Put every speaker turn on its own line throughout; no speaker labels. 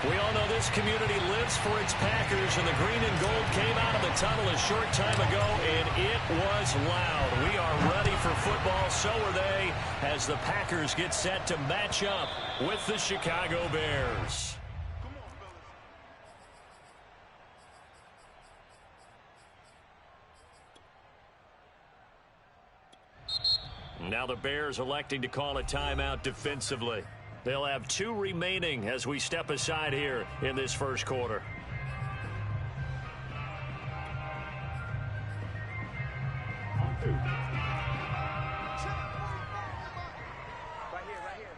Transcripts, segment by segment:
We all know this community lives for its Packers, and the green and gold came out of the tunnel a short time ago, and it was loud. We are ready for football, so are they, as the Packers get set to match up with the Chicago Bears. Now the Bears electing to call a timeout defensively. They'll have 2 remaining as we step aside here in this first quarter.
Right here.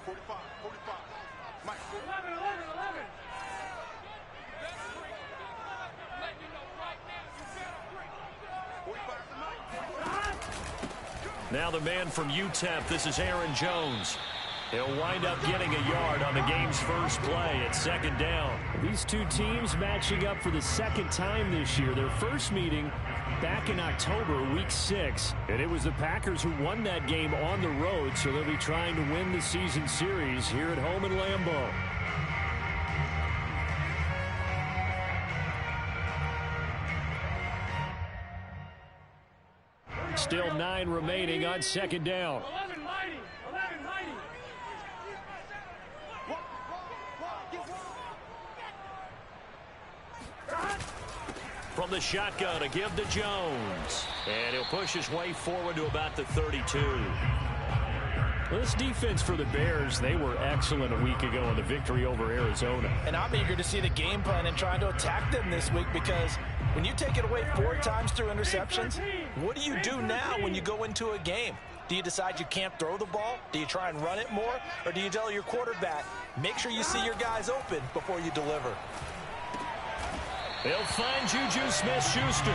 45. Mike. 11.
Now the man from UTEP, this is Aaron Jones. He'll wind up getting a yard on the game's first play at 2nd down.
These two teams matching up for the 2nd time this year. Their first meeting back in October, week 6. And it was the Packers who won that game on the road, so they'll be trying to win the season series here at home in Lambeau. Still 9 remaining on 2nd down.
11 mighty.
From the shotgun, a give to Jones. And he'll push his way forward to about the 32.
Well, this defense for the Bears, they were excellent a week ago in the victory over Arizona.
And I'm eager to see the game plan and trying to attack them this week, because when you take it away 4 times through interceptions, what do you do now when you go into a game? Do you decide you can't throw the ball? Do you try and run it more? Or do you tell your quarterback, make sure you see your guys open before you deliver?
They'll find Juju Smith-Schuster.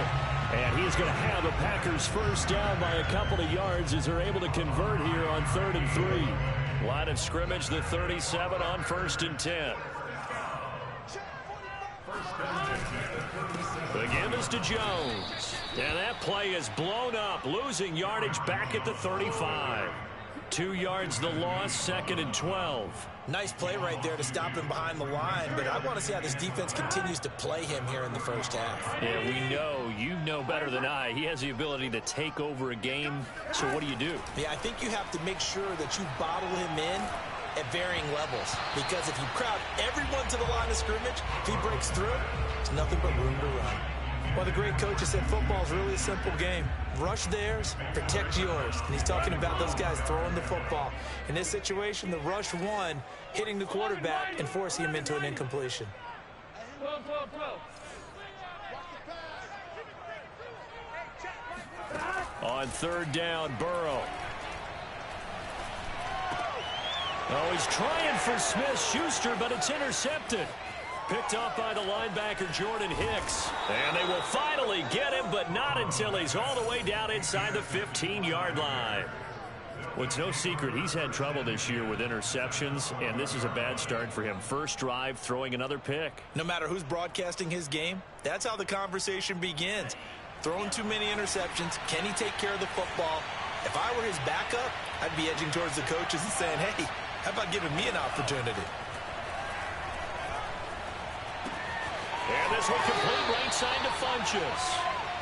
And he's going to have a Packers first down by a couple of yards as they're able to convert here on 3rd and 3. Line of scrimmage, the 37 on 1st and 10. The give is to Jones. And that play is blown up, losing yardage back at the 35. 2 yards the loss, 2nd and 12.
Nice play right there to stop him behind the line, but I want to see how this defense continues to play him here in the first half.
Yeah, we know. You know better than I. He has the ability to take over a game, so what do you do?
Yeah, I think you have to make sure that you bottle him in at varying levels, because if you crowd everyone to the line of scrimmage, if he breaks through, it's nothing but room to run. Well, the great coach has said football is really a simple game. Rush theirs, protect yours. And he's talking about those guys throwing the football. In this situation, the rush one, hitting the quarterback and forcing him into an incompletion.
On 3rd down, Burrow. Oh, he's trying for Smith-Schuster, but it's intercepted. Picked off by the linebacker, Jordan Hicks. And they will finally get him, but not until he's all the way down inside the 15-yard line. Well, it's no secret he's had trouble this year with interceptions, and this is a bad start for him. First drive, throwing another pick.
No matter who's broadcasting his game, that's how the conversation begins. Throwing too many interceptions, can he take care of the football? If I were his backup, I'd be edging towards the coaches and saying, hey, how about giving me an opportunity?
And this will complete right side to Funchess.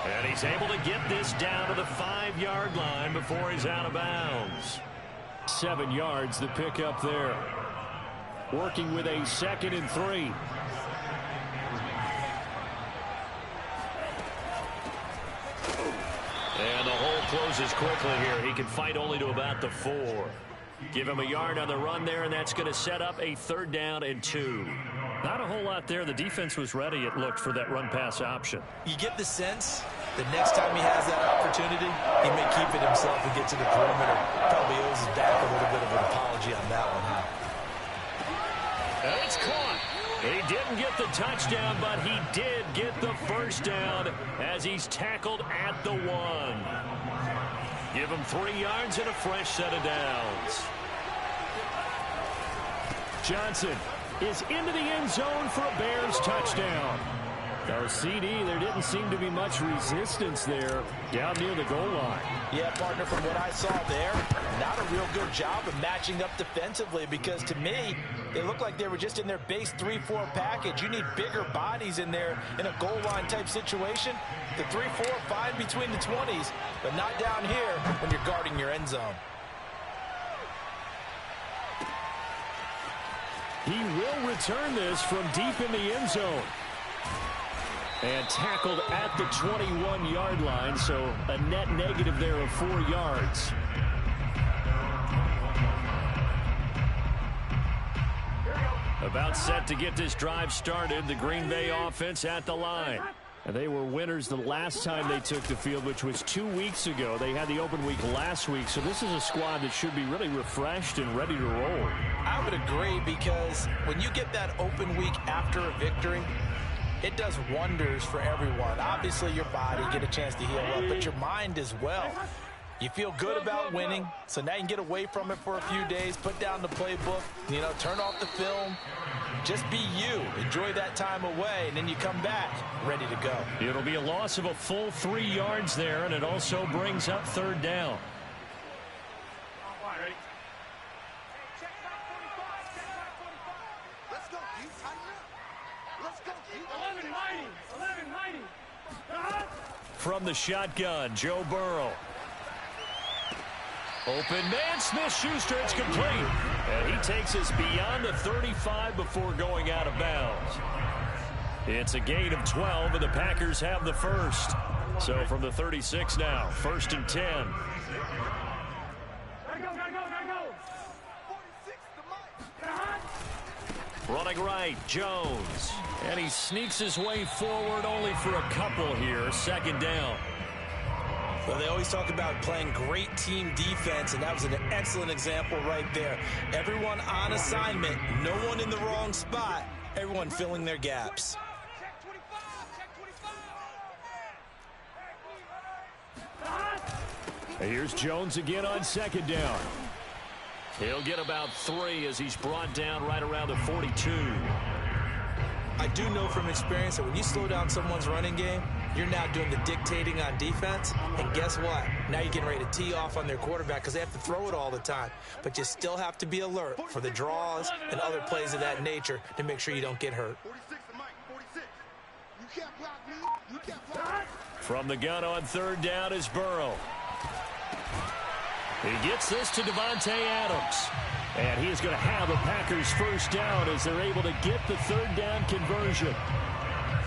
And he's able to get this down to the 5-yard line before he's out of bounds.
7 yards, the pickup there. Working with a 2nd and 3.
And the hole closes quickly here. He can fight only to about the 4. Give him a yard on the run there, and that's going to set up a 3rd down and 2.
Not a whole lot there. The defense was ready, it looked, for that run-pass option.
You get the sense that next time he has that opportunity, he may keep it himself and get to the perimeter. Probably owes his back a little bit of an apology on that one, huh?
And it's caught. He didn't get the touchdown, but he did get the first down as he's tackled at the 1. Give him 3 yards and a fresh set of downs.
Johnson is into the end zone for a Bears touchdown. Now, CD, there didn't seem to be much resistance there down near the goal line.
Yeah, partner, from what I saw there, not a real good job of matching up defensively, because to me, they looked like they were just in their base 3-4 package. You need bigger bodies in there in a goal line type situation. The 3-4, fine between the 20s, but not down here when you're guarding your end zone.
He will return this from deep in the end zone. And tackled at the 21-yard line, so a net negative there of 4 yards. About set to get this drive started, the Green Bay offense at the line. And they were winners the last time they took the field, which was 2 weeks ago. They had the open week last week, so this is a squad that should be really refreshed and ready to roll.
I would agree, because when you get that open week after a victory, it does wonders for everyone. Obviously, your body get a chance to heal up, but your mind as well. You feel good about winning, so now you can get away from it for a few days, put down the playbook, turn off the film. Just be you. Enjoy that time away, and then you come back ready to go.
It'll be a loss of a full 3 yards there, and it also brings up third down. From the shotgun, Joe Burrow. Open man, Smith-Schuster, it's complete. And he takes us beyond the 35 before going out of bounds. It's a gain of 12, and the Packers have the first. So from the 36 now, 1st and 10. Running right, Jones. And he sneaks his way forward only for a couple here. 2nd down.
Well, they always talk about playing great team defense, and that was an excellent example right there. Everyone on assignment, no one in the wrong spot, everyone filling their gaps.
Here's Jones again on 2nd down. He'll get about 3 as he's brought down right around the 42.
I do know from experience that when you slow down someone's running game, you're now doing the dictating on defense. And guess what? Now you're getting ready to tee off on their quarterback because they have to throw it all the time. But you still have to be alert for the draws and other plays of that nature to make sure you don't get hurt.
46 to Mike, 46. You can't block me. You can't block.
From the gun on 3rd down is Burrow. He gets this to Davante Adams. And he is going to have the Packers first down as they're able to get the 3rd down conversion.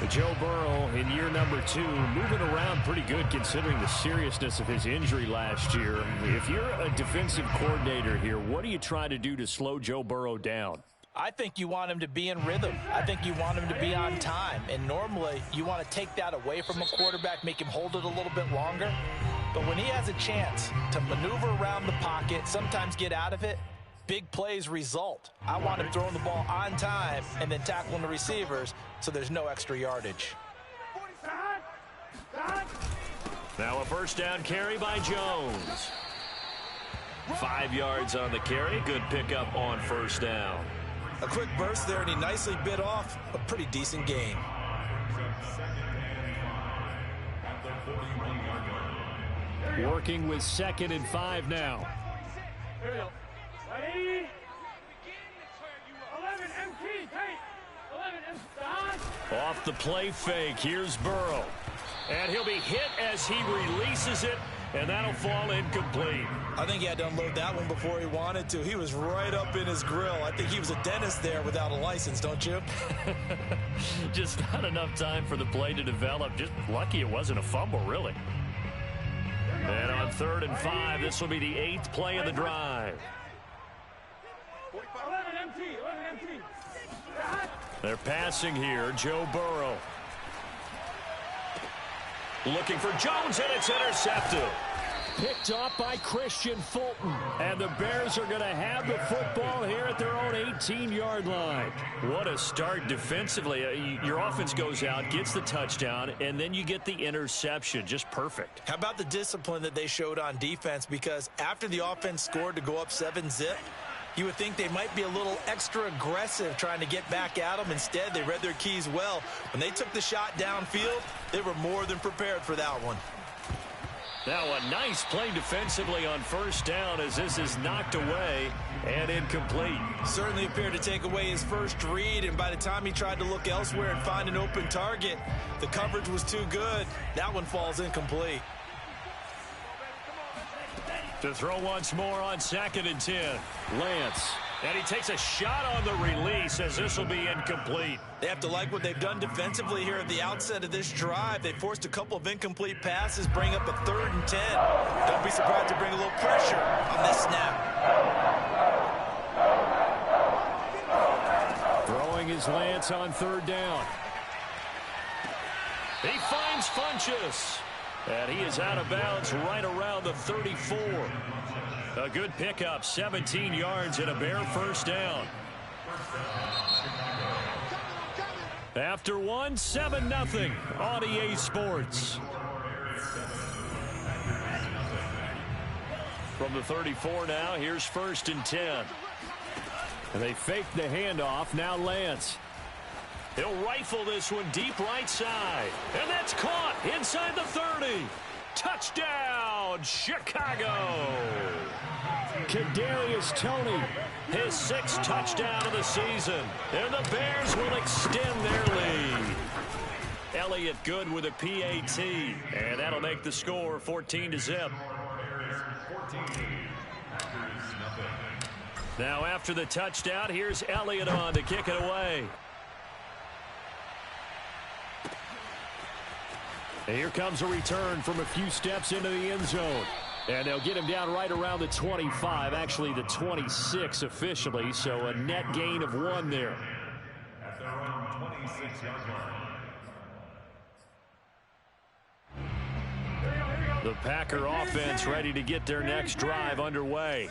Joe Burrow in year number 2, moving around pretty good considering the seriousness of his injury last year. If you're a defensive coordinator here, what do you try to do to slow Joe Burrow down?
I think you want him to be in rhythm. I think you want him to be on time. And normally you want to take that away from a quarterback, make him hold it a little bit longer. But when he has a chance to maneuver around the pocket, sometimes get out of it, big plays result. I want him throwing the ball on time and then tackling the receivers so there's no extra yardage.
Now a first down carry by Jones. 5 yards on the carry. Good pickup on 1st down.
A quick burst there, and he nicely bit off a pretty decent gain.
Working with 2nd and 5 now. Off the play fake, here's Burrow. And he'll be hit as he releases it, and that'll fall incomplete.
I think he had to unload that one before he wanted to. He was right up in his grill. I think he was a dentist there without a license, don't you?
Just not enough time for the play to develop. Just lucky it wasn't a fumble, really. And on 3rd and 5, this will be the 8th play of the drive. They're passing here. Joe Burrow. Looking for Jones, and it's intercepted. Picked off by Christian Fulton. And the Bears are going to have the football here at their own 18-yard line. What a start defensively. Your offense goes out, gets the touchdown, and then you get the interception. Just perfect.
How about the discipline that they showed on defense? Because after the offense scored to go up 7-zip, You would think they might be a little extra aggressive trying to get back at them. Instead, they read their keys well. When they took the shot downfield, they were more than prepared for that one.
Now a nice play defensively on first down as this is knocked away and incomplete.
Certainly appeared to take away his first read, and by the time he tried to look elsewhere and find an open target, the coverage was too good. That one falls incomplete.
To throw once more on 2nd and 10. Lance. And he takes a shot on the release as this will be incomplete.
They have to like what they've done defensively here at the outset of this drive. They forced a couple of incomplete passes, bring up a 3rd and 10. Don't be surprised to bring a little pressure on this snap.
Throwing his Lance on 3rd down.
He finds Funchess. And he is out of bounds right around the 34. A good pickup, 17 yards and a bare first down. After one, 7-0 on EA Sports. From the 34 now, here's 1st and 10.
And they fake the handoff. Now Lance.
He'll rifle this one deep right side. And that's caught inside the 30. Touchdown, Chicago.
Kadarius Toney.
His 6th touchdown of the season. And the Bears will extend their lead. Elliott good with a PAT. And that'll make the score 14-0. Now after the touchdown, here's Elliott on to kick it away.
And here comes a return from a few steps into the end zone. And they'll get him down right around the 25, actually the 26 officially, so a net gain of 1 there.
At their own 26-yard line.
The Packer offense ready to get their next drive underway.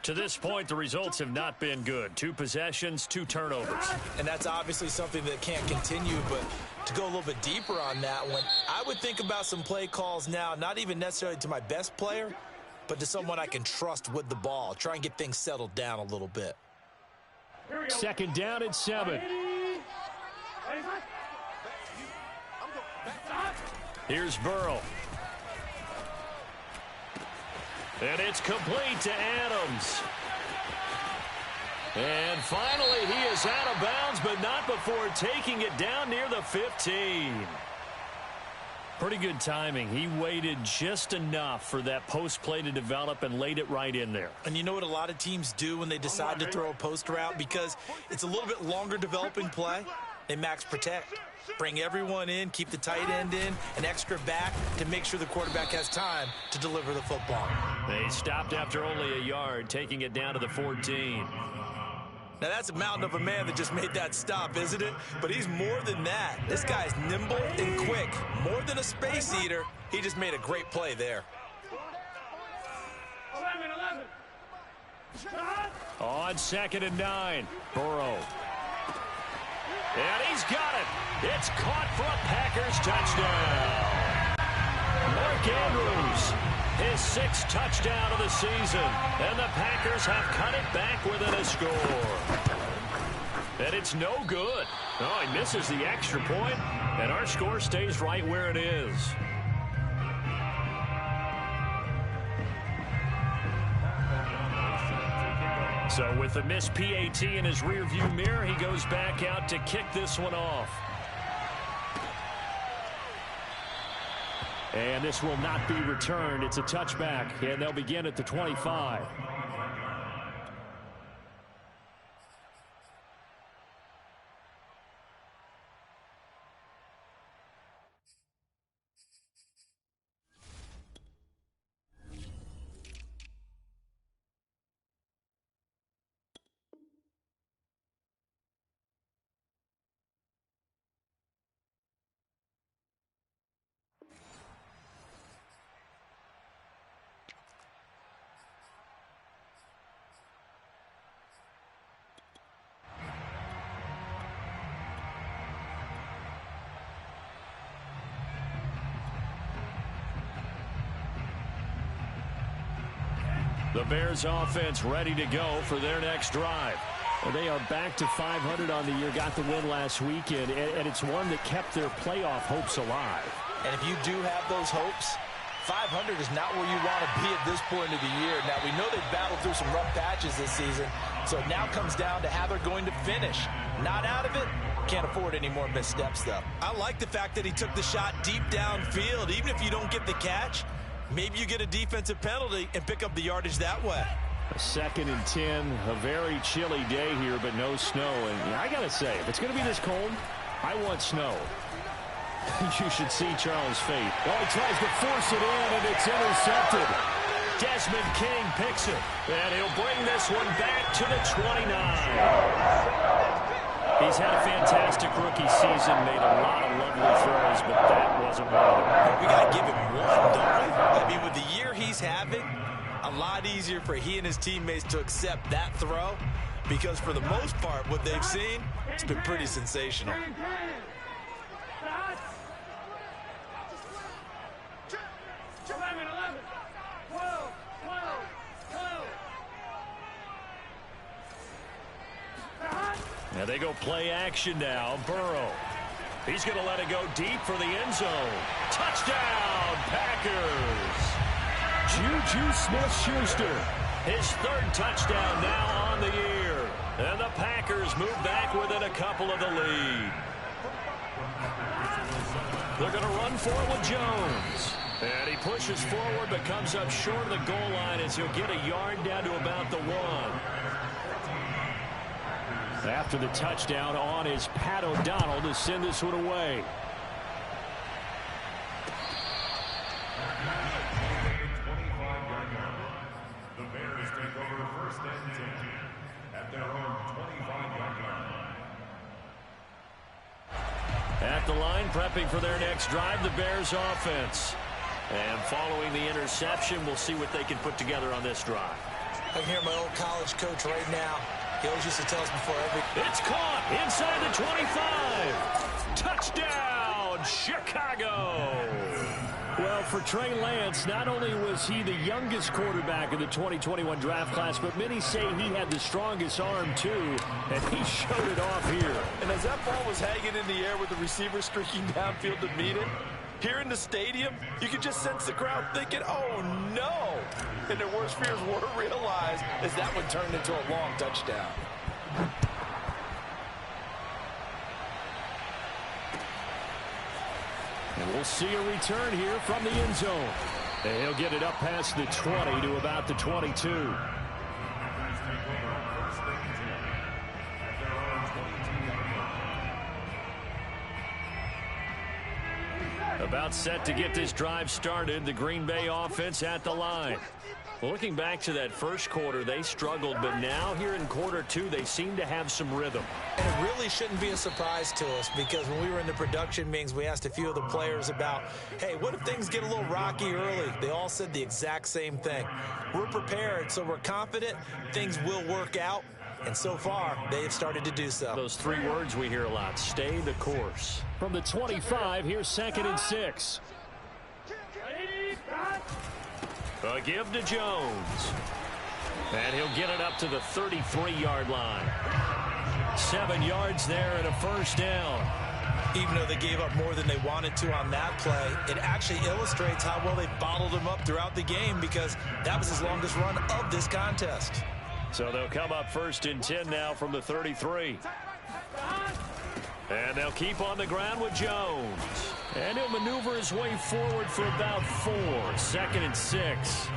To this point, the results have not been good. 2 possessions, 2 turnovers.
And that's obviously something that can't continue, but to go a little bit deeper on that one, I would think about some play calls now, not even necessarily to my best player, but to someone I can trust with the ball. Try and get things settled down a little bit.
2nd down and 7.
Here's Burrow. And it's complete to Adams. And finally, he is out of bounds, but not before taking it down near the 15. Pretty good timing. He waited just enough for that post play to develop and laid it right in there.
And you know what a lot of teams do when they decide to throw a post route? Because it's a little bit longer developing play, they max protect. Bring everyone in, keep the tight end in, an extra back to make sure the quarterback has time to deliver the football.
They stopped after only a yard, taking it down to the 14.
Now, that's a mountain of a man that just made that stop, isn't it? But he's more than that. This guy's nimble and quick. More than a space eater, he just made a great play there.
On 2nd and 9, Burrow. And he's got it. It's caught for a Packers touchdown. Mark Andrews, his 6th touchdown of the season. And the Packers have cut it back within a score. And it's no good. Oh, he misses the extra point, and our score stays right where it is. So with the missed PAT in his rearview mirror, he goes back out to kick this one off.
And this will not be returned. It's a touchback, and they'll begin at the 25.
The Bears offense ready to go for their next drive.
Well, they are back to 500 on the year, got the win last weekend, and it's one that kept their playoff hopes alive.
And if you do have those hopes, 500 is not where you want to be at this point of the year. Now, we know they've battled through some rough patches this season, so it now comes down to how they're going to finish. Not out of it. Can't afford any more missteps, though. I like the fact that he took the shot deep downfield. Even if you don't get the catch, maybe you get a defensive penalty and pick up the yardage that way.
A 2nd and 10, a very chilly day here, but no snow. And I got to say, if it's going to be this cold, I want snow. You should see Charles' fate. Oh, he tries to force it in, and it's intercepted.
Desmond King picks it, and he'll bring this one back to the 29. He's had a fantastic rookie season, made a lot of lovely throws, but that wasn't one of them.
We got to give him one, don't we? I mean, with the year he's having, a lot easier for he and his teammates to accept that throw, because for the most part, what they've seen, it's been pretty sensational.
Now they go play action now. Burrow. He's going to let it go deep for the end zone. Touchdown, Packers.
Juju Smith-Schuster.
His 3rd touchdown now on the year. And the Packers move back within a couple of the lead. They're going to run for it with Jones. And he pushes forward but comes up short of the goal line as he'll get a yard down to about the 1.
After the touchdown on is Pat O'Donnell to send this one away.
The Bears take over 1st and 10 at their own 25-yard line.
At the line, prepping for their next drive, the Bears offense. And following the interception, we'll see what they can put together on this drive.
I can hear my old college coach right now. He always used to tell us before every...
It's caught inside the 25. Touchdown, Chicago.
Well, for Trey Lance, not only was he the youngest quarterback in the 2021 draft class, but many say he had the strongest arm, too, and he showed it off here.
And as that ball was hanging in the air with the receiver streaking downfield to meet it, here in the stadium, you could just sense the crowd thinking, oh, no. And their worst fears were realized as that one turned into a long touchdown.
And we'll see a return here from the end zone. And he'll get it up past the 20 to about the 22.
About set to get this drive started, the Green Bay offense at the line. Well, looking back to that first quarter, they struggled, but now here in quarter 2, they seem to have some rhythm.
And it really shouldn't be a surprise to us, because when we were in the production meetings, we asked a few of the players about, hey, what if things get a little rocky early? They all said the exact same thing. We're prepared, so we're confident things will work out. And so far, they have started to do so.
Those 3 words we hear a lot: stay the course.
From the 25, here's 2nd and 6.
A give to Jones. And he'll get it up to the 33-yard line. 7 yards there and a first down.
Even though they gave up more than they wanted to on that play, it actually illustrates how well they bottled him up throughout the game, because that was his longest run of this contest.
So they'll come up 1st and 10 now from the 33. And they'll keep on the ground with Jones. And he'll maneuver his way forward for about 4. 2nd and 6.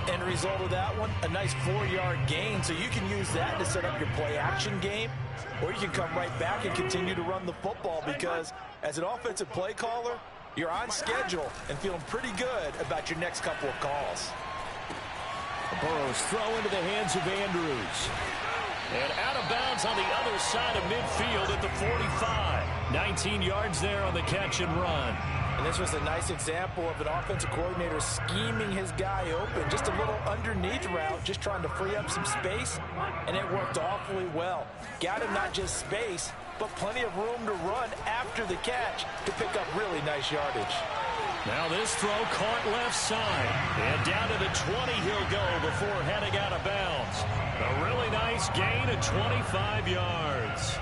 End result of that one, a nice 4-yard gain. So you can use that to set up your play-action game, or you can come right back and continue to run the football, because as an offensive play caller, you're on schedule and feeling pretty good about your next couple of calls.
Burrow's throw into the hands of Andrews.
And out of bounds on the other side of midfield at the 45. 19 yards there on the catch and run.
And this was a nice example of an offensive coordinator scheming his guy open. Just a little underneath route, just trying to free up some space, and it worked awfully well. Got him not just space, but plenty of room to run after the catch to pick up really nice yardage.
Now this throw caught left side. And down to the 20 he'll go before heading out of bounds. A really nice gain of 25 yards.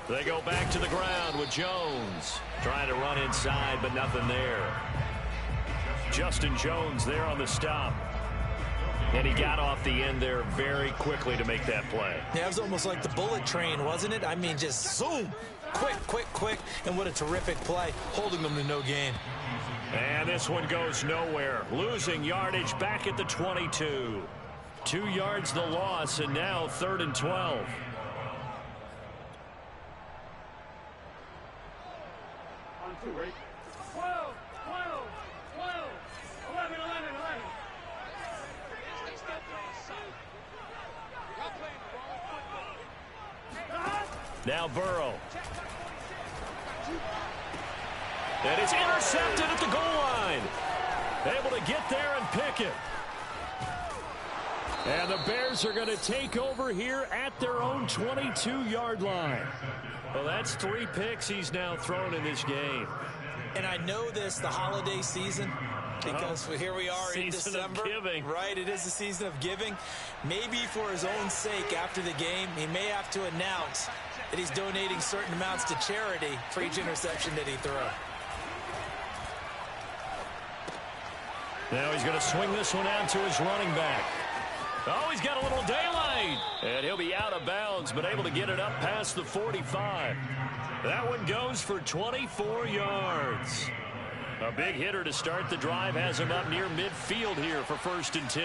They go back to the ground with Jones. Trying to run inside, but nothing there. Justin Jones there on the stop. And he got off the end there very quickly to make that play.
Yeah, it was almost like the bullet train, wasn't it? I mean, just zoom. Quick, quick, quick. And what a terrific play, holding them to no gain.
And this one goes nowhere. Losing yardage back at the 22. 2 yards the loss, and now 3rd and 12.
Two, right? 12, 12, 12, 11, 11, 11.
Now Burrow. And it's intercepted at the goal line. Able to get there and pick it. And the Bears are going to take over here at their own 22-yard line. Well, that's 3 picks he's now thrown in this game.
And I know this, the holiday season, because here we are in December.
Season of giving.
Right, it is the season of giving. Maybe for his own sake after the game, he may have to announce that he's donating certain amounts to charity for each interception that he throws.
Now he's going to swing this one out to his running back. Oh, he's got a little daylight. And he'll be out of bounds, but able to get it up past the 45. That one goes for 24 yards. A big hitter to start the drive has him up near midfield here for 1st and 10.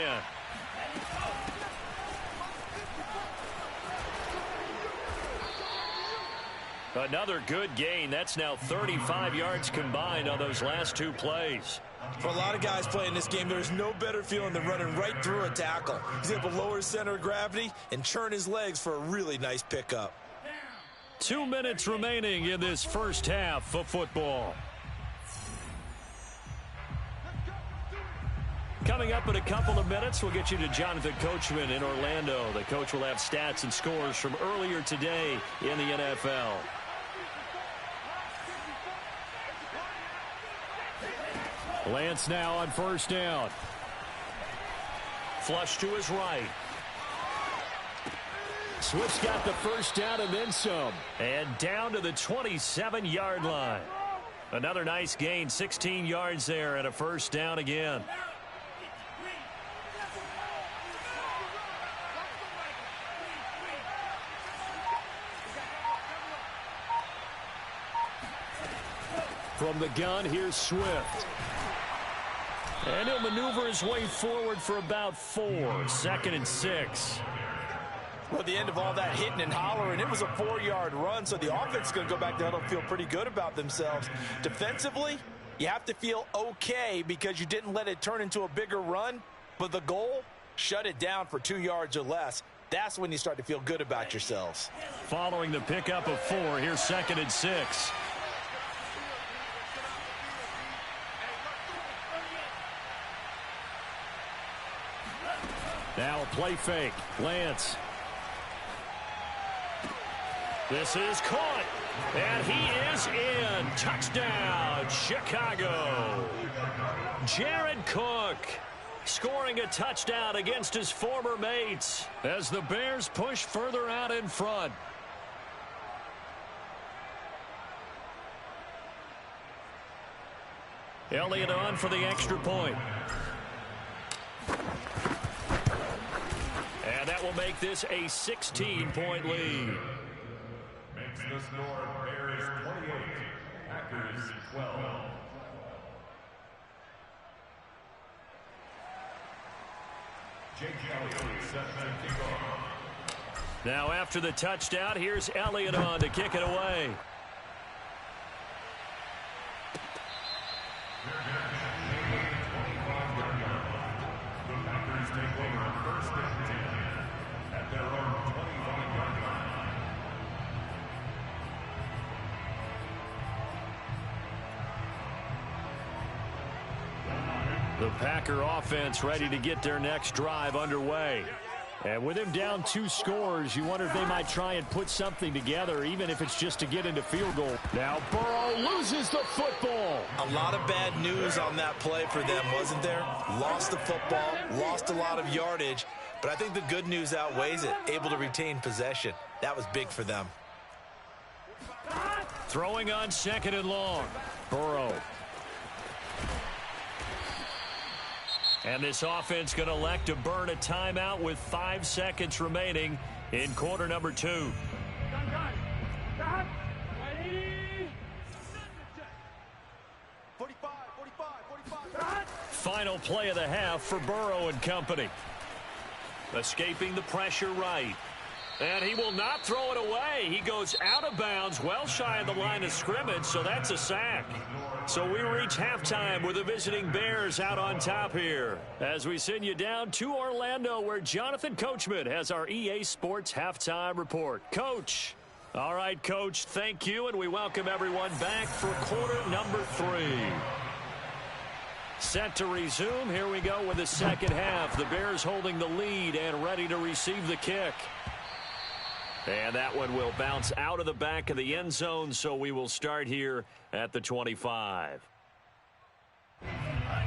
Another good gain. That's now 35 yards combined on those last 2 plays.
For a lot of guys playing this game, there's no better feeling than running right through a tackle. He's able to lower his center of gravity and churn his legs for a really nice pickup.
2 minutes remaining in this first half of football. Coming up in a couple of minutes, we'll get you to Jonathan Coachman in Orlando. The coach will have stats and scores from earlier today in the NFL. Lance now on 1st down. Flush to his right. Swift's got the 1st down and then some. And down to the 27-yard line. Another nice gain, 16 yards there and a 1st down again. From the gun, here's Swift. And he'll maneuver his way forward for about 4. 2nd and 6.
Well, at the end of all that hitting and hollering, it was a 4-yard run, so the offense is going to go back to huddle and feel pretty good about themselves. Defensively, you have to feel okay because you didn't let it turn into a bigger run, but the goal, shut it down for 2 yards or less. That's when you start to feel good about yourselves.
Following the pickup of 4, here's 2nd and 6. Now a play fake. Lance. This is caught. And he is in. Touchdown, Chicago. Jared Cook scoring a touchdown against his former mates as the Bears push further out in front. Elliott on for the extra point. And that will make this a 16-point lead.
Makes the score Bears 28, Packers 12. Jake Elliott set to kick off.
Now after the touchdown, here's Elliott on to kick it away. The Packer offense ready to get their next drive underway.
And with him down 2 scores, you wonder if they might try and put something together, even if it's just to get into field goal. Now Burrow loses the football.
A lot of bad news on that play for them, wasn't there? Lost the football, lost a lot of yardage, but I think the good news outweighs it. Able to retain possession. That was big for them.
Throwing on 2nd and long.
Burrow.
And this offense going to elect to burn a timeout with 5 seconds remaining in quarter number 2.
Done. Ready.
45.
Final play of the half for Burrow and company. Escaping the pressure right. And he will not throw it away. He goes out of bounds, well shy of the line of scrimmage, so that's a sack. So we reach halftime with the visiting Bears out on top here, as we send you down to Orlando, where Jonathan Coachman has our EA Sports halftime report. Coach. All right, Coach, thank you, and we welcome everyone back for quarter number 3. Set to resume. Here we go with the second half. The Bears holding the lead and ready to receive the kick. And that one will bounce out of the back of the end zone, so we will start here at the 25.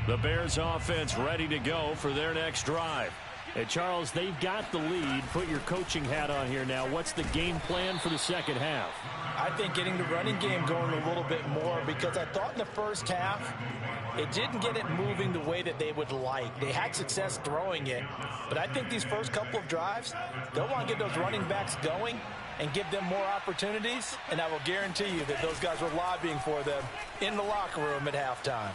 The Bears offense ready to go for their next drive.
Hey, Charles, they've got the lead. Put your coaching hat on here now. What's the game plan for the second half?
I think getting the running game going a little bit more, because I thought in the first half it didn't get it moving the way that they would like. They had success throwing it, but I think these first couple of drives, they'll want to get those running backs going and give them more opportunities, and I will guarantee you that those guys were lobbying for them in the locker room at halftime.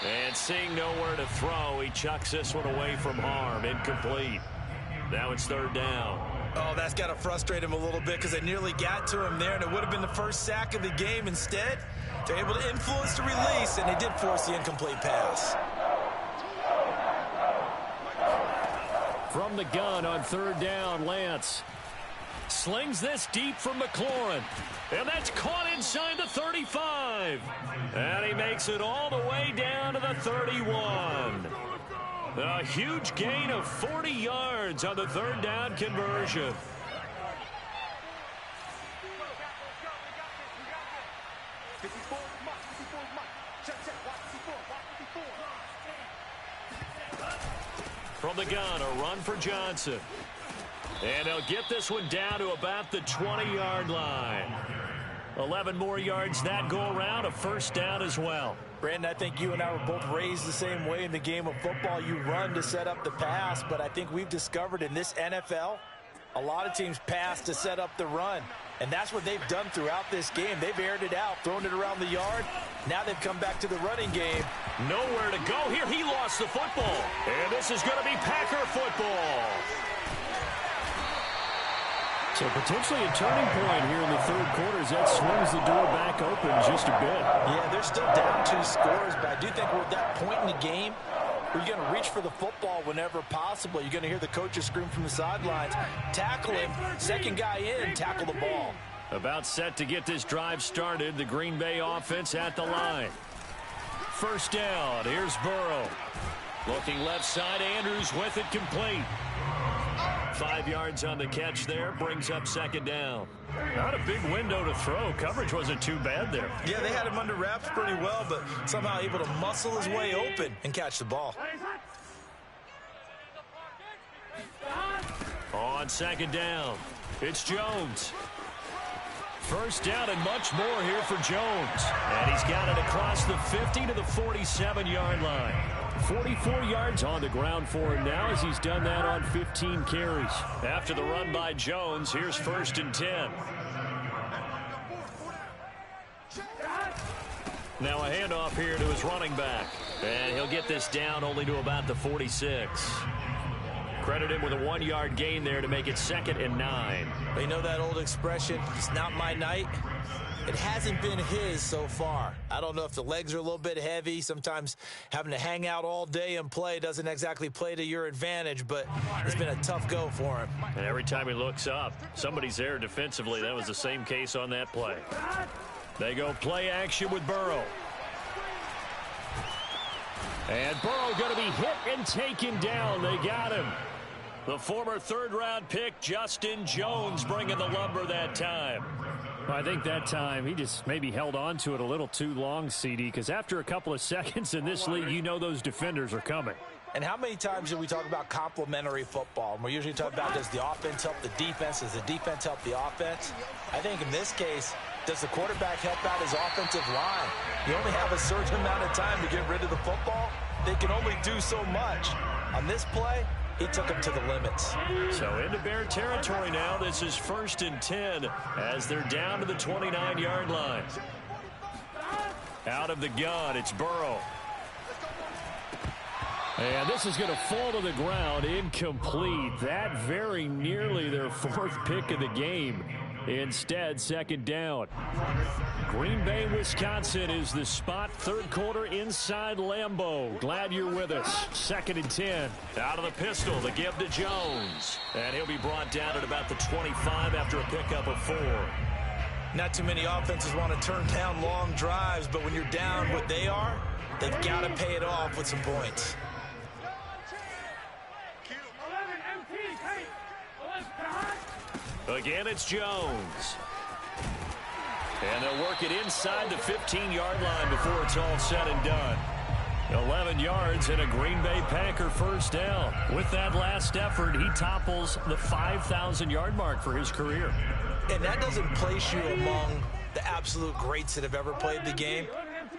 And seeing nowhere to throw, he chucks this one away from harm. Incomplete. Now it's 3rd down.
Oh, that's got to frustrate him a little bit, because they nearly got to him there, and it would have been the first sack of the game. Instead, they're able to influence the release, and they did force the incomplete pass.
From the gun on 3rd down, Lance
slings this deep from McLaurin. And that's caught inside the 35. And he makes it all the way down to the 31. A huge gain of 40 yards on the 3rd down conversion. From the gun, a run for Johnson. And they'll get this one down to about the 20-yard line. 11 more yards that go around, a 1st down as well.
Brandon, I think you and I were both raised the same way in the game of football. You run to set up the pass, but I think we've discovered in this NFL, a lot of teams pass to set up the run. And that's what they've done throughout this game. They've aired it out, thrown it around the yard. Now they've come back to the running game.
Nowhere to go here. He lost the football. And this is going to be Packer football.
So potentially a turning point here in the 3rd quarter as that swings the door back open just a bit.
Yeah, they're still down 2 scores, but I do think we're at that point in the game where you're going to reach for the football whenever possible. You're going to hear the coaches scream from the sidelines. Tackle him. 2nd guy in, tackle the ball.
About set to get this drive started. The Green Bay offense at the line. 1st down. Here's Burrow. Looking left side. Andrews with it complete. 5 yards on the catch there. Brings up 2nd down. Not a big window to throw. Coverage wasn't too bad there.
Yeah, they had him under wraps pretty well, but somehow able to muscle his way open and catch the ball.
On 2nd down, it's Jones. 1st down and much more here for Jones. And he's got it across the 50 to the 47-yard line. 44 yards on the ground for him now as he's done that on 15 carries. After the run by Jones, here's 1st and 10. Now a handoff here to his running back. And he'll get this down only to about the 46. Credit him with a 1-yard gain there to make it 2nd and 9.
They know that old expression, it's not my night. It hasn't been his so far. I don't know if the legs are a little bit heavy. Sometimes having to hang out all day and play doesn't exactly play to your advantage, but it's been a tough go for him.
And every time he looks up, somebody's there defensively. That was the same case on that play. They go play action with Burrow.
And Burrow going to be hit and taken down. They got him. The former third-round pick, Justin Jones, bringing the lumber that time. I think that time he just maybe held on to it a little too long, CD, because after a couple of seconds in this league, you know those defenders are coming.
And how many times do we talk about complementary football? And we're usually talking about, does the offense help the defense? Does the defense help the offense? I think in this case, does the quarterback help out his offensive line? You only have a certain amount of time to get rid of the football. They can only do so much. On this play, he took him to the limits.
So into Bear territory now. This is 1st and 10 as they're down to the 29-yard line. Out of the gun, it's Burrow. And this is going to fall to the ground, incomplete. That very nearly their 4th pick of the game. Instead, 2nd down. Green Bay, Wisconsin is the spot. 3rd quarter inside Lambeau. Glad you're with us. 2nd and 10. Out of the pistol, the give to Jones. And he'll be brought down at about the 25 after a pickup of 4.
Not too many offenses want to turn down long drives, but when you're down what they are, they've got to pay it off with some points.
Again, it's Jones. And they'll work it inside the 15-yard line before it's all said and done. 11 yards and a Green Bay Packer 1st down. With that last effort, he topples the 5,000-yard mark for his career.
And that doesn't place you among the absolute greats that have ever played the game,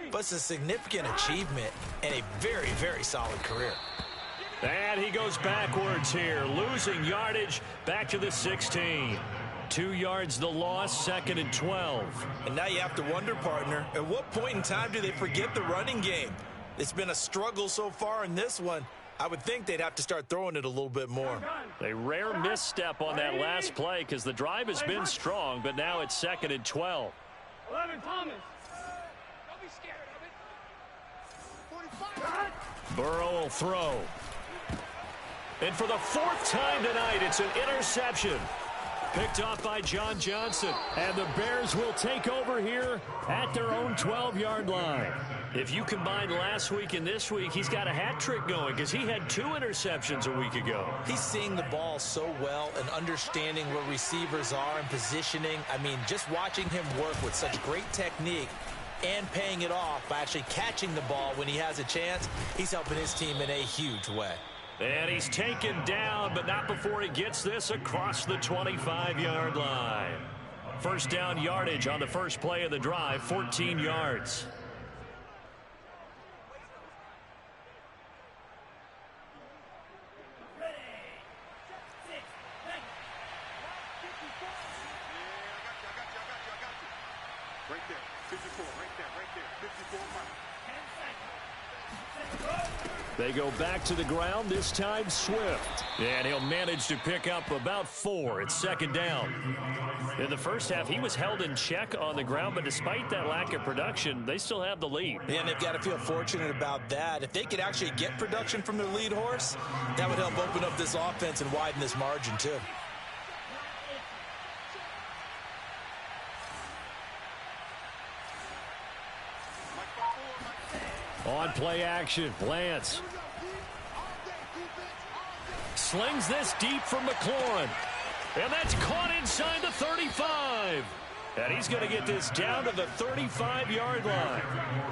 but it's a significant achievement and a very, very solid career.
And he goes backwards here, losing yardage back to the 16. 2 yards the loss, 2nd and 12.
And now you have to wonder, partner, at what point in time do they forget the running game? It's been a struggle so far in this one. I would think they'd have to start throwing it a little bit more.
A rare misstep on that last play because the drive has been strong, but now it's 2nd and 12.
11, Thomas. Don't be scared of it.
Burrow will throw. And for the 4th time tonight, it's an interception. Picked off by John Johnson.
And the Bears will take over here at their own 12-yard line.
If you combine last week and this week, he's got a hat trick going because he had 2 interceptions a week ago.
He's seeing the ball so well and understanding where receivers are and positioning. I mean, just watching him work with such great technique and paying it off by actually catching the ball when he has a chance, he's helping his team in a huge way.
And he's taken down, but not before he gets this across the 25-yard line. 1st down yardage on the first play of the drive, 14 yards.
Right there, 54, right there, 54 miles.
They go back to the ground, this time Swift.
And he'll manage to pick up about 4. It's 2nd down. In the first half, he was held in check on the ground, but despite that lack of production, they still have the lead.
And they've got to feel fortunate about that. If they could actually get production from their lead horse, that would help open up this offense and widen this margin too.
On play action, Lance.
Slings this deep from McLaurin. And that's caught inside the 35. And he's going to get this down to the 35-yard line.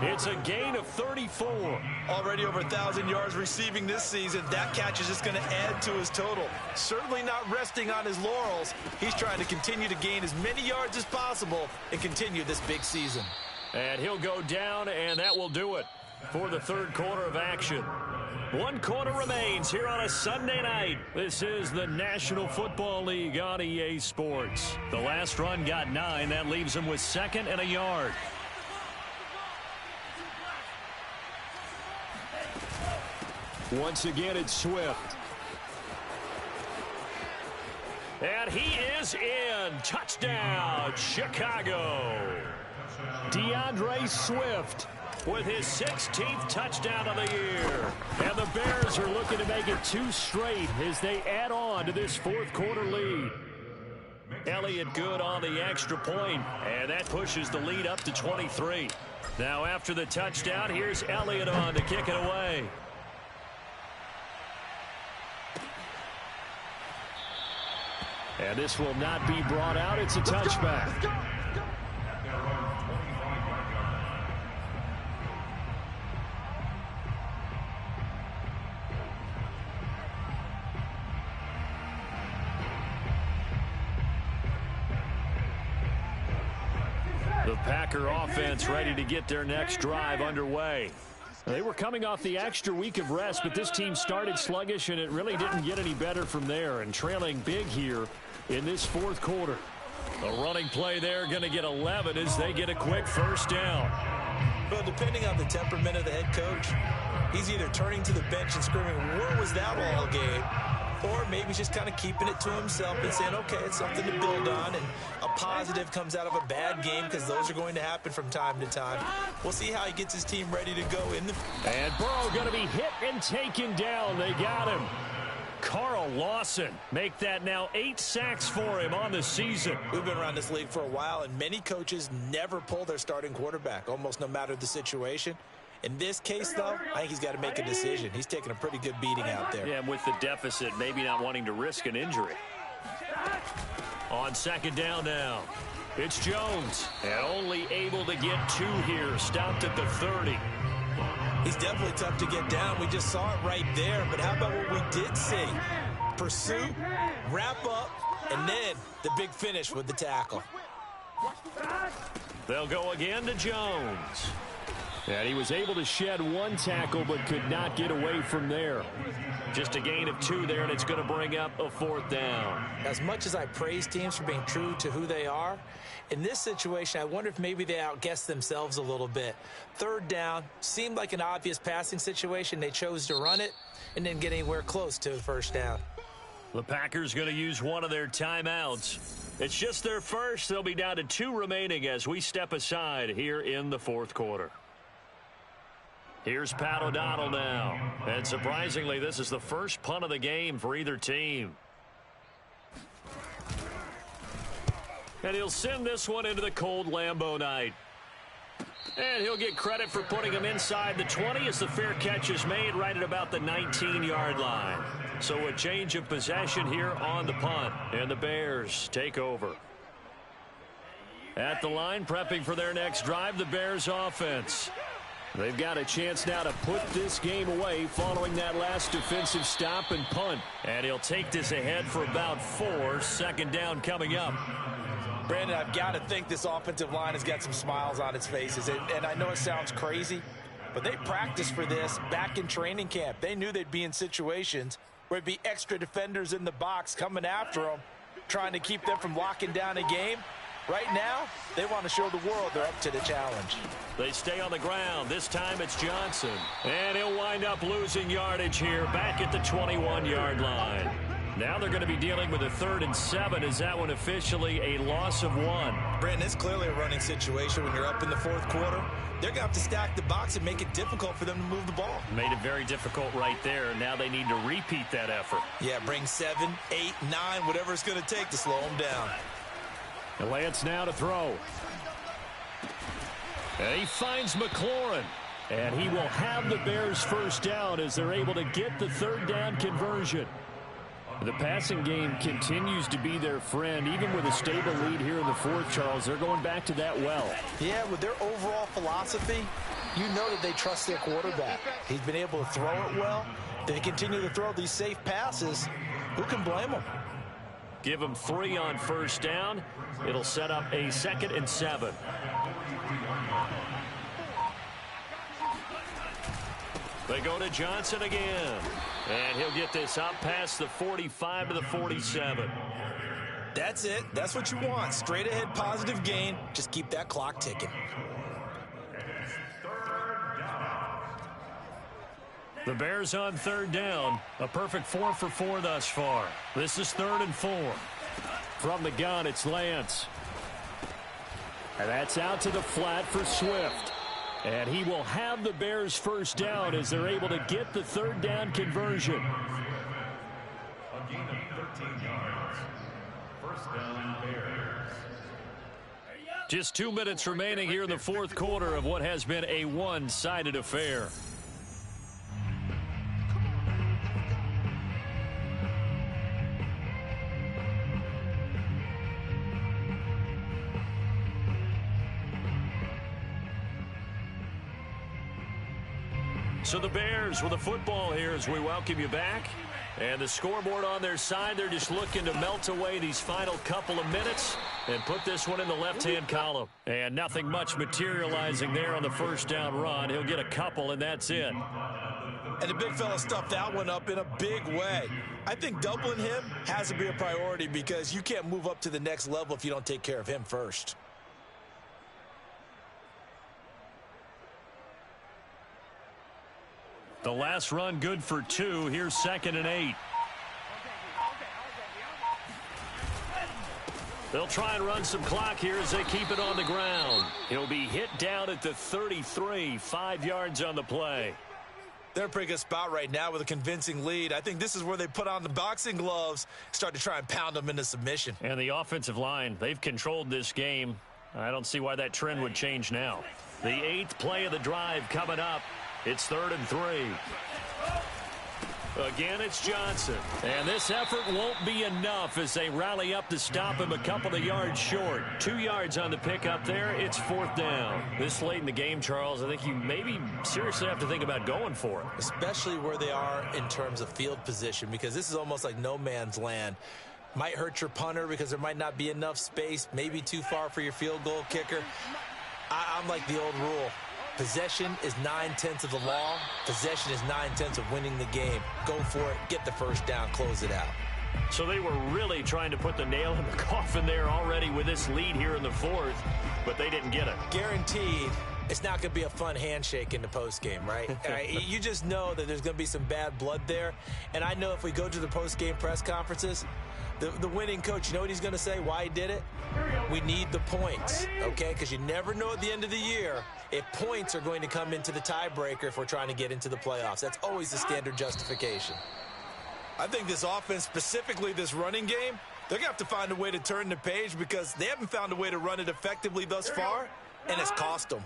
It's a gain of 34.
Already over 1,000 yards receiving this season. That catch is just going to add to his total. Certainly not resting on his laurels. He's trying to continue to gain as many yards as possible and continue this big season.
And he'll go down, and that will do it for the 3rd quarter of action. 1 quarter remains here on a Sunday night. This is the National Football League on EA Sports. The last run got 9. That leaves him with 2nd and a yard.
Once again, it's Swift.
And he is in. Touchdown, Chicago.
DeAndre Swift
with his 16th touchdown of the year.
And the Bears are looking to make it 2 straight as they add on to this 4th quarter lead.
Elliott good on the extra point, and that pushes the lead up to 23. Now after the touchdown, here's Elliott on to kick it away. And this will not be brought out. It's a touchback.
Let's go. Let's go.
The Packer offense ready to get their next drive underway.
They were coming off the extra week of rest, but this team started sluggish, and it really didn't get any better from there, and trailing big here in this fourth quarter.
A running play there, going to get 11 as they get a quick first down.
Well, depending on the temperament of the head coach, he's either turning to the bench and screaming, "Where was that all game?" Or maybe he's just kind of keeping it to himself and saying, okay, it's something to build on, and a positive comes out of a bad game because those are going to happen from time to time. We'll see how he gets his team ready to go in the...
And Burrow going to be hit and taken down. They got him.
Carl Lawson make that now 8 sacks for him on the season.
We've been around this league for a while, and many coaches never pull their starting quarterback, almost no matter the situation. In this case, though, I think he's got to make a decision. He's taking a pretty good beating out there.
Yeah, and with the deficit, maybe not wanting to risk an injury. On second down now, it's Jones. And only able to get 2 here, stopped at the 30.
He's definitely tough to get down. We just saw it right there. But how about what we did see? Pursuit, wrap up, and then the big finish with the tackle.
They'll go again to Jones.
And he was able to shed 1 tackle but could not get away from there.
Just a gain of 2 there, and it's going to bring up a 4th down.
As much as I praise teams for being true to who they are, in this situation, I wonder if maybe they outguessed themselves a little bit. 3rd down, seemed like an obvious passing situation. They chose to run it and didn't get anywhere close to a first down.
The Packers going to use one of their timeouts. It's just their first. They'll be down to 2 remaining as we step aside here in the 4th quarter. Here's Pat O'Donnell now. And surprisingly, this is the first punt of the game for either team. And he'll send this one into the cold Lambeau night. And he'll get credit for putting him inside the 20 as the fair catch is made right at about the 19-yard line. So a change of possession here on the punt. And the Bears take over. At the line, prepping for their next drive, the Bears offense.
They've got a chance now to put this game away following that last defensive stop and punt.
And he'll take this ahead for about 4. Second down coming up.
Brandon, I've got to think this offensive line has got some smiles on its faces. And I know it sounds crazy, but they practiced for this back in training camp. They knew they'd be in situations where it'd be extra defenders in the box coming after them, trying to keep them from locking down a game. Right now, they want to show the world they're up to the challenge.
They stay on the ground. This time it's Johnson. And he'll wind up losing yardage here back at the 21-yard line. Now they're going to be dealing with a 3rd and 7. Is that one officially a loss of 1?
Brandon, it's clearly a running situation when you're up in the 4th quarter. They're going to have to stack the box and make it difficult for them to move the ball.
Made it very difficult right there. Now they need to repeat that effort.
Yeah, bring 7, 8, 9, whatever it's going to take to slow them down.
And Lance now to throw.
And he finds McLaurin.
And he will have the Bears first down as they're able to get the 3rd down conversion. The passing game continues to be their friend. Even with a stable lead here in the 4th, Charles, they're going back to that well.
Yeah, with their overall philosophy, you know that they trust their quarterback. He's been able to throw it well. They continue to throw these safe passes. Who can blame them?
Give them 3 on first down. It'll set up a 2nd and 7. They go to Johnson again. And he'll get this up past the 45 to the 47.
That's it. That's what you want. Straight ahead positive gain. Just keep that clock ticking.
The Bears on 3rd down. A perfect 4 for 4 thus far. This is 3rd and 4.
From the gun, it's Lance. And that's out to the flat for Swift. And he will have the Bears first down as they're able to get the 3rd down conversion.
A gain of 13 yards. First down, Bears.
Just 2 minutes remaining here in the fourth quarter of what has been a one-sided affair. So the Bears with the football here as we welcome you back. And the scoreboard on their side, they're just looking to melt away these final couple of minutes and put this one in the left-hand column. And nothing much materializing there on the first down run. He'll get a couple, and that's it.
And the big fella stuffed that one up in a big way. I think doubling him has to be a priority because you can't move up to the next level if you don't take care of him first.
The last run good for 2. Here's 2nd and 8. They'll try and run some clock here as they keep it on the ground. He'll be hit down at the 33, 5 yards on the play.
They're in a pretty good spot right now with a convincing lead. I think this is where they put on the boxing gloves, start to try and pound them into submission.
And the offensive line, they've controlled this game. I don't see why that trend would change now. The 8th play of the drive coming up. It's 3rd and 3. Again, it's Johnson. And this effort won't be enough as they rally up to stop him a couple of yards short. 2 yards on the pickup there. It's 4th down. This late in the game, Charles, I think you maybe seriously have to think about going for it.
Especially where they are in terms of field position, because this is almost like no man's land. Might hurt your punter because there might not be enough space, maybe too far for your field goal kicker. I'm like the old rule. Possession is 9/10 of the law. Possession is 9/10 of winning the game. Go for it. Get the first down. Close it out.
So they were really trying to put the nail in the coffin there already with this lead here in the 4th, but they didn't get it.
Guaranteed, it's not going to be a fun handshake in the postgame, right? You just know that there's going to be some bad blood there. And I know if we go to the postgame press conferences, the winning coach, you know what he's going to say, why he did it? We need the points, okay? Because you never know at the end of the year if points are going to come into the tiebreaker if we're trying to get into the playoffs. That's always the standard justification. I think this offense, specifically this running game, they're going to have to find a way to turn the page because they haven't found a way to run it effectively thus far, and it's cost them.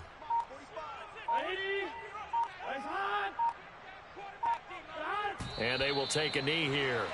And they will take a knee here.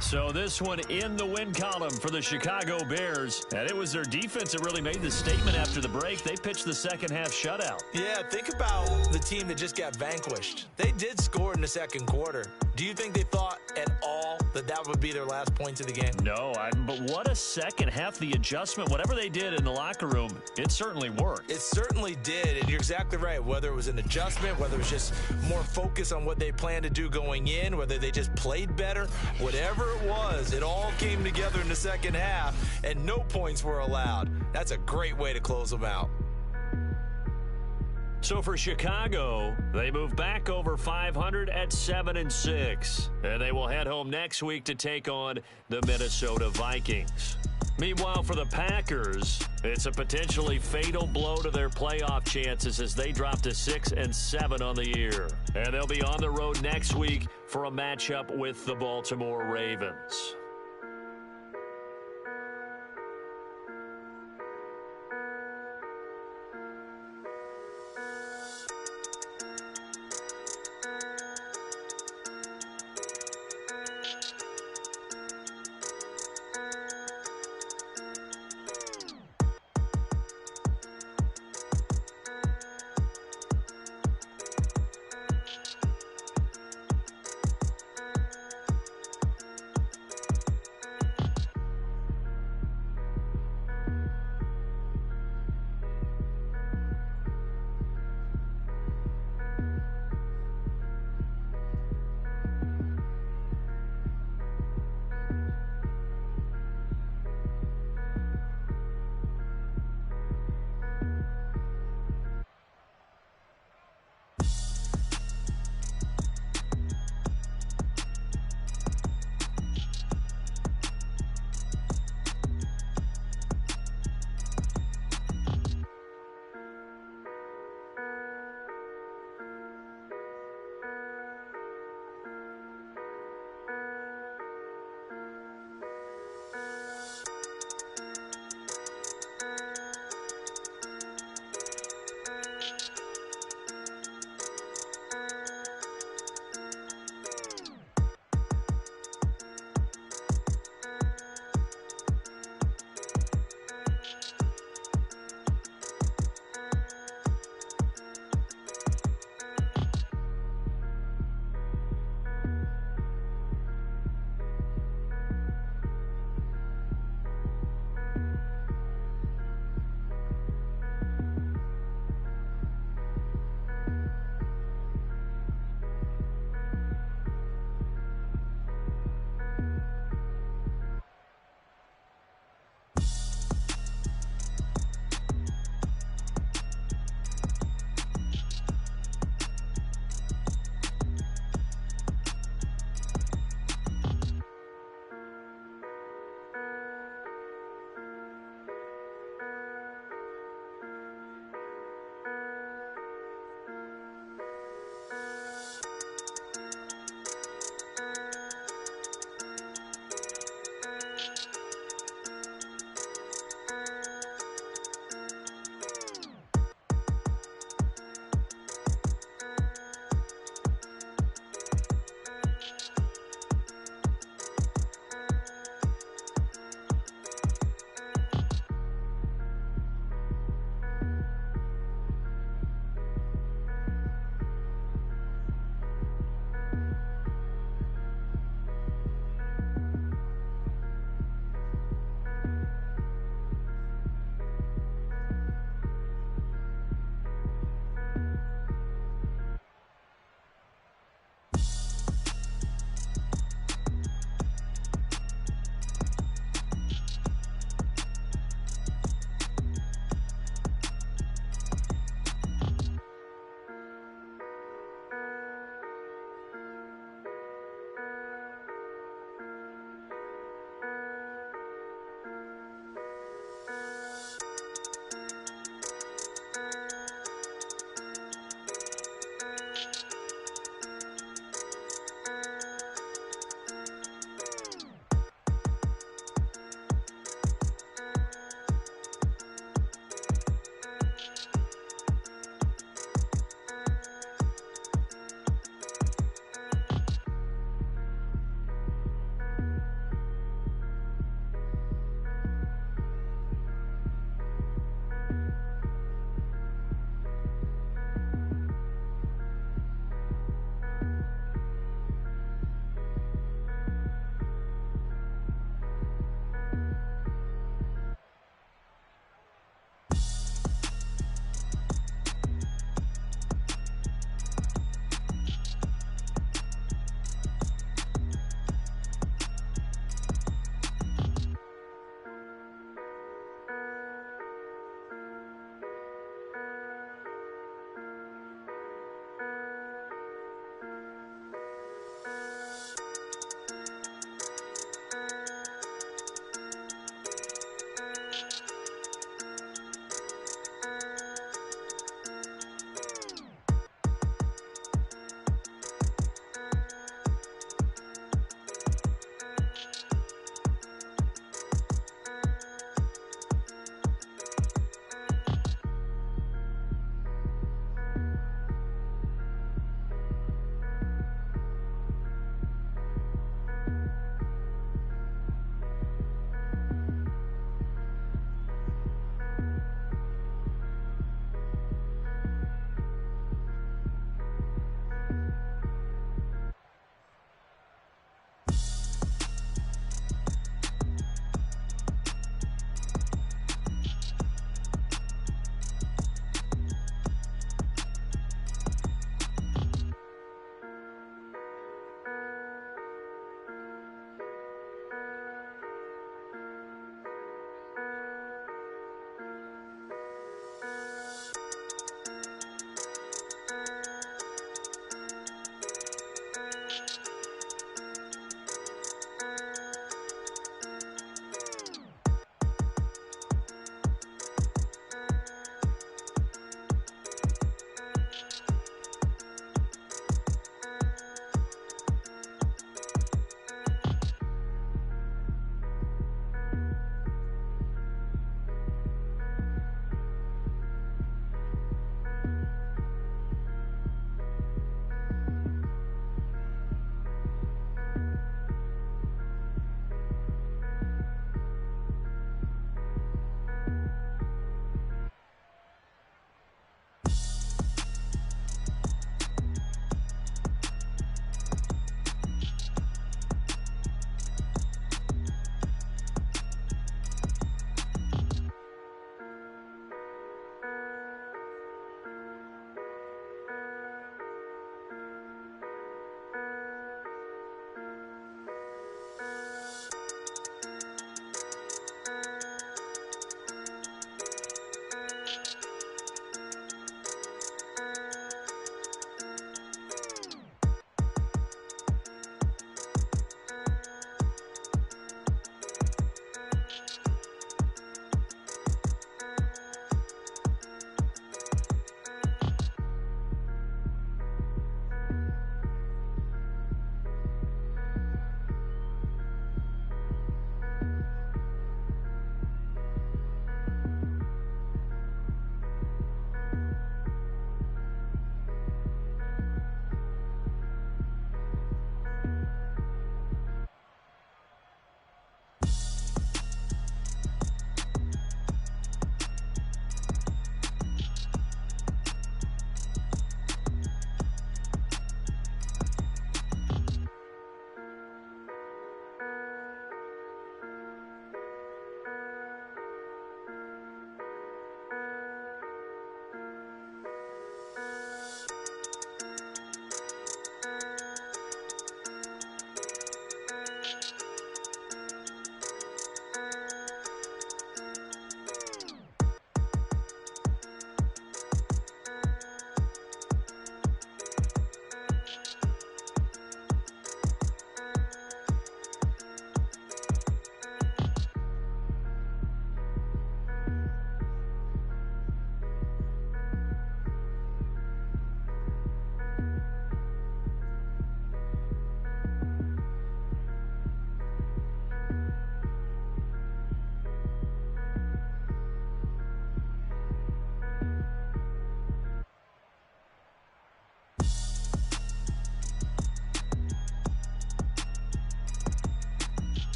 So this one in the win column for the Chicago Bears. And it was their defense that really made the statement after the break. They pitched the second half shutout.
Yeah, think about the team that just got vanquished. They did score in the second quarter. Do you think they thought at all that would be their last points of the game?
No, but what a second half. The adjustment, whatever they did in the locker room, it certainly worked.
It certainly did, and you're exactly right. Whether it was an adjustment, whether it was just more focus on what they planned to do going in, whether they just played better, whatever it was, it all came together in the second half, and no points were allowed. That's a great way to close them out.
So for Chicago, they move back over 500 at 7-6. And they will head home next week to take on the Minnesota Vikings. Meanwhile, for the Packers, it's a potentially fatal blow to their playoff chances as they drop to 6-7 on the year. And they'll be on the road next week for a matchup with the Baltimore Ravens.